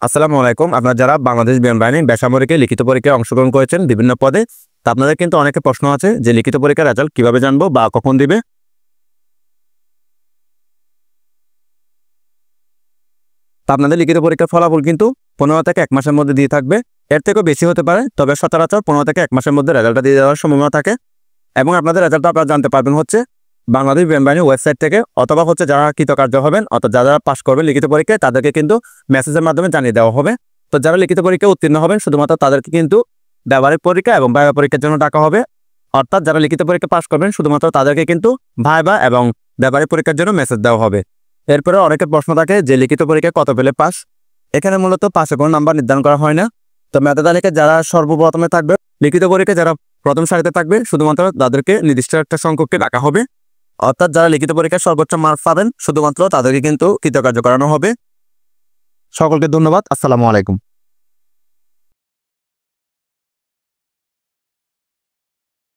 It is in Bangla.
আসসালামু আলাইকুম। আপনারা যারা বাংলাদেশ বিমান বাহিনী বেসামরিকে লিখিত পরীক্ষায় অংশগ্রহণ করেছেন বিভিন্ন পদে, তা আপনাদের কিন্তু অনেকে প্রশ্ন আছে যে লিখিত পরীক্ষার রেজাল্ট কিভাবে জানবো বা কখন দিবে। তা আপনাদের লিখিত পরীক্ষার ফলাফল কিন্তু 15 থেকে 1 মাসের মধ্যে দিয়ে থাকবে। এর থেকেও বেশি হতে পারে, তবে সচরাচর 15 থেকে 1 মাসের মধ্যে রেজাল্টটা দিয়ে দেওয়ার সম্ভাবনা থাকে। এবং আপনাদের রেজাল্টটা আপনারা জানতে পারবেন হচ্ছে বাংলাদেশ বিমান বাহিনীর ওয়েবসাইট থেকে, অথবা হচ্ছে যারা কৃতকার্য হবেন অর্থাৎ যারা পাস করবেন লিখিত পরীক্ষায় তাদেরকে কিন্তু মেসেজের মাধ্যমে জানিয়ে দেওয়া হবে। তো যারা লিখিত পরীক্ষায় উত্তীর্ণ হবেন শুধুমাত্র তাদেরকে কিন্তু ব্যবহারিক পরীক্ষা এবং ভাইভা পরীক্ষার জন্য ডাকা হবে। অর্থাৎ যারা লিখিত পরীক্ষা পাস করবেন শুধুমাত্র তাদেরকে কিন্তু ভাইভা এবং ব্যবহারিক পরীক্ষার জন্য মেসেজ দেওয়া হবে। এরপরে অনেকের প্রশ্ন থাকে যে লিখিত পরীক্ষায় কত পেলে পাস। এখানে মূলত পাসে কোনো নাম্বার নির্ধারণ করা হয় না। তো মেধা তালিকায় যারা সর্বপ্রথমে থাকবে, লিখিত পরীক্ষায় যারা প্রথম সারিতে থাকবে শুধুমাত্র তাদেরকে নির্দিষ্ট একটা সংখ্যককে ডাকা হবে। অর্থাৎ যারা লিখিত পরীক্ষায় সর্বোচ্চ মার্ক পাবেন শুধুমাত্র তাদেরকে কিন্তু কৃতকার্য করানো হবে। সকলকে ধন্যবাদ। আসসালামু আলাইকুম।